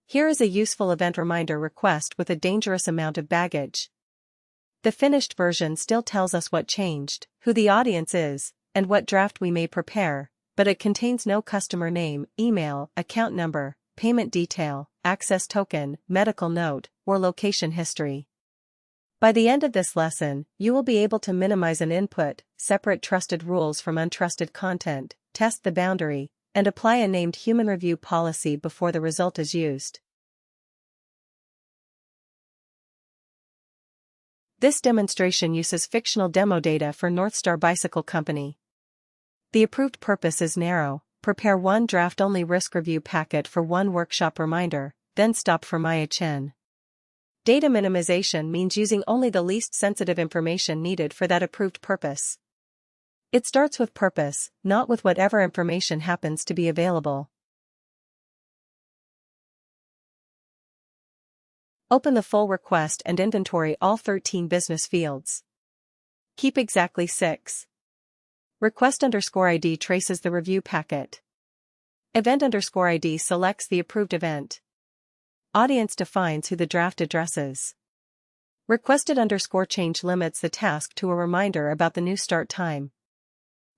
Here is a useful event reminder request with a dangerous amount of baggage. The finished version still tells us what changed, who the audience is, and what draft we may prepare, but it contains no customer name, email, account number, payment detail, access token, medical note, or location history. By the end of this lesson, you will be able to minimize and input, separate trusted rules from untrusted content, test the boundary, and apply a named human review policy before the result is used. This demonstration uses fictional demo data for Northstar Bicycle Co. The approved purpose is narrow: prepare one draft-only risk review packet for one workshop reminder, then stop for MIHN. Data minimization means using only the least sensitive information needed for that approved purpose. It starts with purpose, not with whatever information happens to be available. Open the full request and inventory all 13 business fields. Keep exactly 6. Request_ID traces the review packet. Event_ID selects the approved event. Audience defines who the draft addresses. Requested_change limits the task to a reminder about the new start time.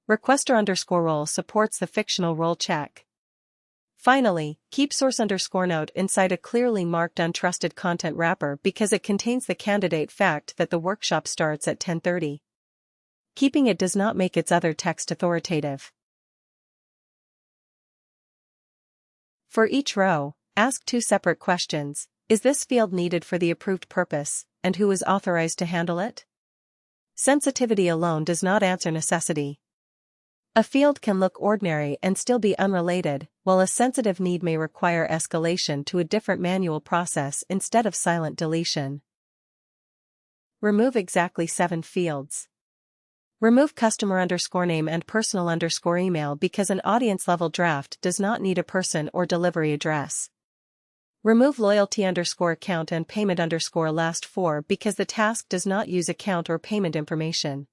Requester_role supports the fictional role check. Finally, keep source_note inside a clearly marked untrusted content wrapper because it contains the candidate fact that the workshop starts at 10:30. Keeping it does not make its other text authoritative. For each row, ask 2 separate questions: is this field needed for the approved purpose, and who is authorized to handle it? Sensitivity alone does not answer necessity. A field can look ordinary and still be unrelated, while a sensitive need may require escalation to a different manual process instead of silent deletion. Remove exactly 7 fields. Remove customer_name and personal_email because an audience-level draft does not need a person or delivery address. Remove loyalty_account and payment_last4 because the task does not use account or payment information.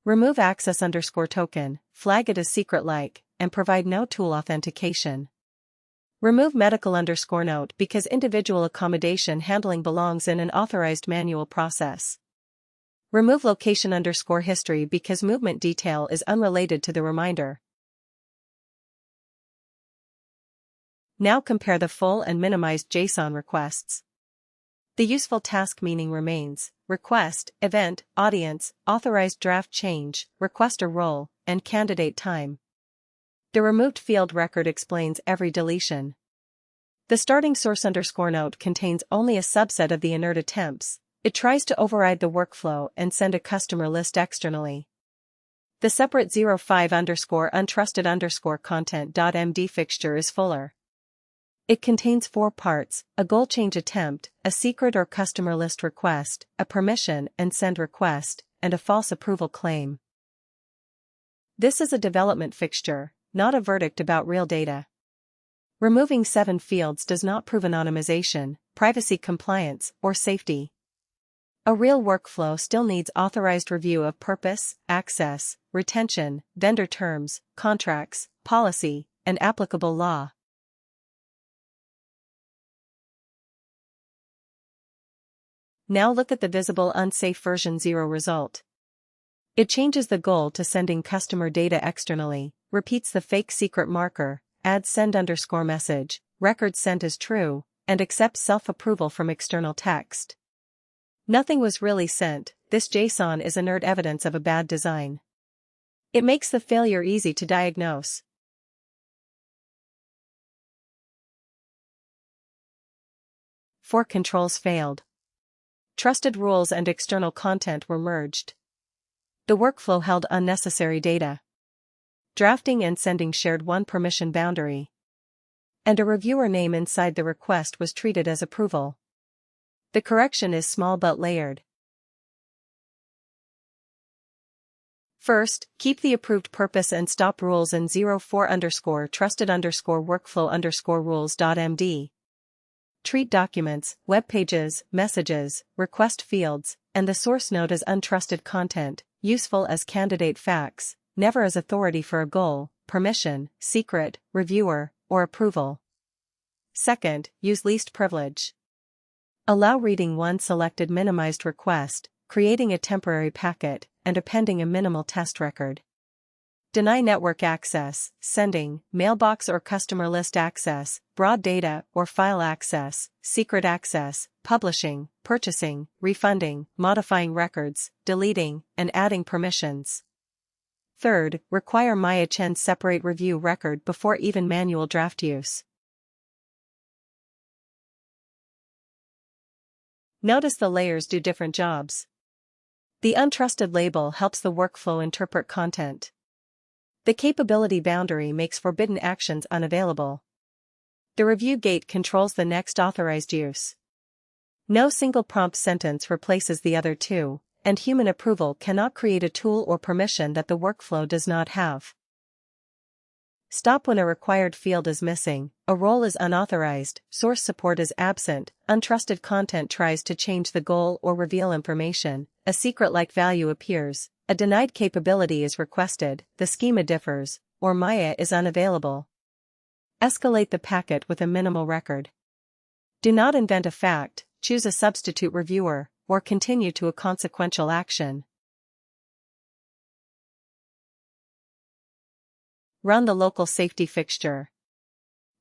Remove access_token, flag it as secret-like, and provide no tool authentication. Remove medical_note because individual accommodation handling belongs in an authorized manual process. Remove location_history because movement detail is unrelated to the reminder. Now compare the full and minimized JSON requests. The useful task meaning remains: request, event, audience, authorized draft change, requester role, and candidate time. The removed field record explains every deletion. The starting source_note contains only a subset of the inert attempts. It tries to override the workflow and send a customer list externally. The separate 05_untrusted_content.md fixture is fuller. It contains 4 parts: a goal change attempt, a secret or customer list request, a permission and send request, and a false approval claim. This is a development fixture, not a verdict about real data. Removing 7 fields does not prove anonymization, privacy compliance, or safety. A real workflow still needs authorized review of purpose, access, retention, vendor terms, contracts, policy, and applicable law. Now look at the visible unsafe version 0 result. It changes the goal to sending customer data externally, repeats the fake secret marker, adds send_message, record sent as true, and accepts self-approval from external text. Nothing was really sent. This JSON is inert evidence of a bad design. It makes the failure easy to diagnose. 4 controls failed. Trusted rules and external content were merged. The workflow held unnecessary data. Drafting and sending shared one permission boundary. And a reviewer name inside the request was treated as approval. The correction is small but layered. First, keep the approved purpose and stop rules in 04_trusted_workflow_rules.md. Treat documents, web pages, messages, request fields, and the source node as untrusted content, useful as candidate facts, never as authority for a goal, permission, secret, reviewer, or approval. Second, use least privilege. Allow reading one selected minimized request, creating a temporary packet, and appending a minimal test record. Deny network access, sending, mailbox or customer list access, broad data or file access, secret access, publishing, purchasing, refunding, modifying records, deleting, and adding permissions. Third, require MyAchen separate review record before even manual draft use. Notice the layers do different jobs. The untrusted label helps the workflow interpret content. The capability boundary makes forbidden actions unavailable. The review gate controls the next authorized use. No single prompt sentence replaces the other two, and human approval cannot create a tool or permission that the workflow does not have. Stop when a required field is missing, a role is unauthorized, source support is absent, untrusted content tries to change the goal or reveal information, a secret-like value appears, a denied capability is requested, the schema differs, or Maya is unavailable. Escalate the packet with a minimal record. Do not invent a fact, choose a substitute reviewer, or continue to a consequential action. Run the local safety fixture.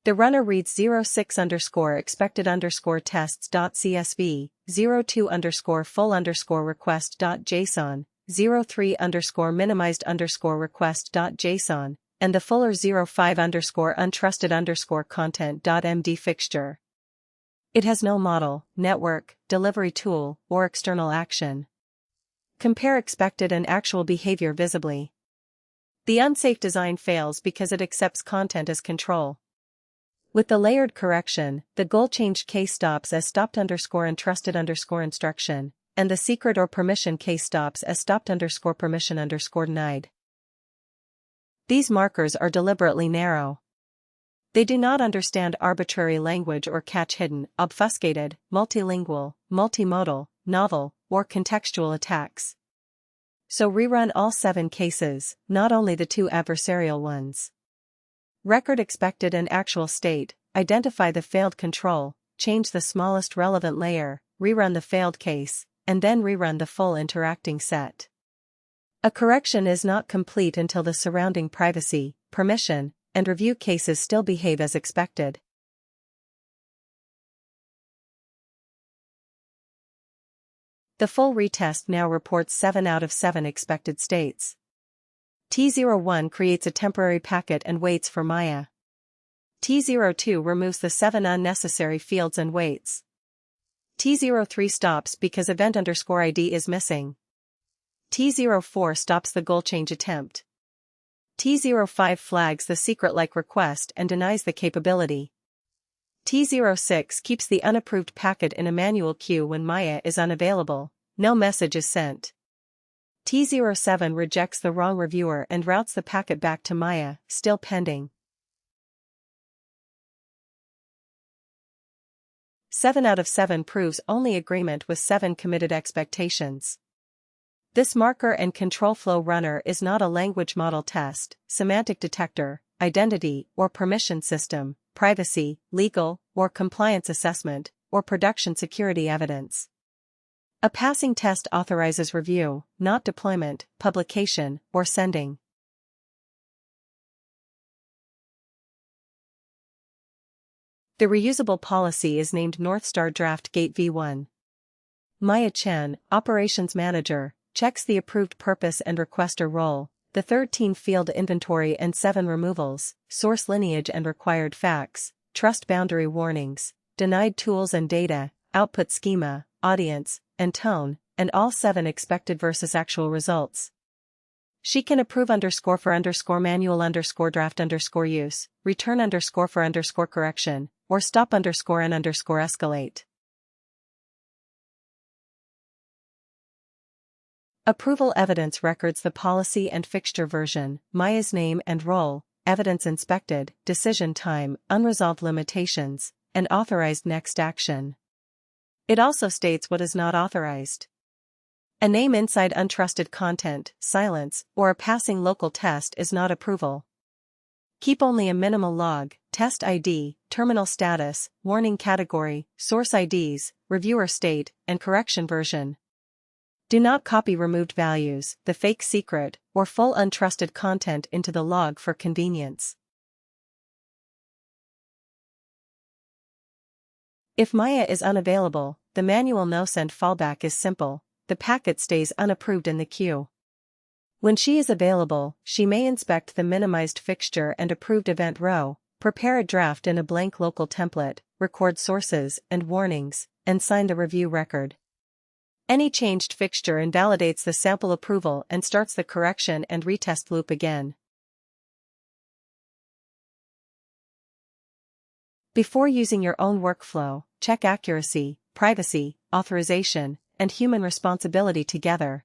The runner reads 06_expected_tests.csv, 02_full_request.json, 03_minimized_request.json, and the fuller 05_untrusted_content.md fixture. It has no model, network, delivery tool, or external action. Compare expected and actual behavior visibly. The unsafe design fails because it accepts content as control. With the layered correction, the goal changed case stops as stopped_untrusted_instruction, and the secret or permission case stops as stopped_permission_denied. These markers are deliberately narrow. They do not understand arbitrary language or catch hidden, obfuscated, multilingual, multimodal, novel, or contextual attacks. So rerun all 7 cases, not only the 2 adversarial ones. Record expected and actual state, identify the failed control, change the smallest relevant layer, rerun the failed case, and then rerun the full interacting set. A correction is not complete until the surrounding privacy, permission, and review cases still behave as expected. The full retest now reports 7 out of 7 expected states. T01 creates a temporary packet and waits for Maya. T02 removes the 7 unnecessary fields and waits. T03 stops because event_ID is missing. T04 stops the goal change attempt. T05 flags the secret-like request and denies the capability. T06 keeps the unapproved packet in a manual queue when Maya is unavailable, no message is sent. T07 rejects the wrong reviewer and routes the packet back to Maya, still pending. 7 out of 7 proves only agreement with 7 committed expectations. This marker and control flow runner is not a language model test, semantic detector, identity or permission system, privacy, legal, or compliance assessment, or production security evidence. A passing test authorizes review, not deployment, publication, or sending. The reusable policy is named Northstar Draft Gate v1. Maya Chen, Operations Manager, checks the approved purpose and requester role, the 13 field inventory and 7 removals, source lineage and required facts, trust boundary warnings, denied tools and data, output schema, audience, and tone, and all 7 expected versus actual results. She can approve _for _manual _draft use, return _for correction, or stop and escalate. Approval evidence records the policy and fixture version, Maya's name and role, evidence inspected, decision time, unresolved limitations, and authorized next action. It also states what is not authorized. A name inside untrusted content, silence, or a passing local test is not approval. Keep only a minimal log, test ID, terminal status, warning category, source IDs, reviewer state, and correction version. Do not copy removed values, the fake secret, or full untrusted content into the log for convenience. If Maya is unavailable, the manual no-send fallback is simple: the packet stays unapproved in the queue. When she is available, she may inspect the minimized fixture and approved event row, prepare a draft in a blank local template, record sources and warnings, and sign the review record. Any changed fixture invalidates the sample approval and starts the correction and retest loop again. Before using your own workflow, check accuracy, privacy, authorization, and human responsibility together.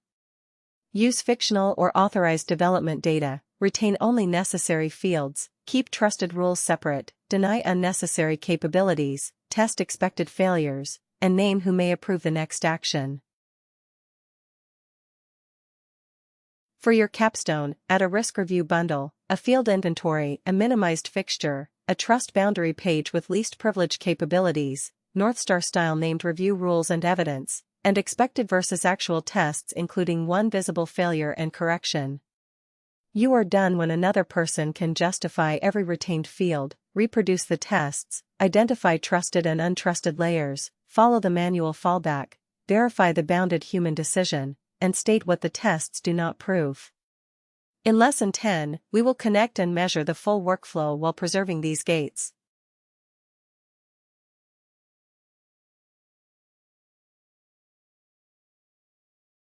Use fictional or authorized development data, retain only necessary fields, keep trusted rules separate, deny unnecessary capabilities, test expected failures, and name who may approve the next action. For your Capstone, add a risk review bundle, a field inventory, a minimized fixture, a trust boundary page with least privilege capabilities, Northstar style named review rules and evidence, and expected versus actual tests including one visible failure and correction. You are done when another person can justify every retained field, reproduce the tests, identify trusted and untrusted layers, follow the manual fallback, verify the bounded human decision, and state what the tests do not prove. In Lesson 10, we will connect and measure the full workflow while preserving these gates.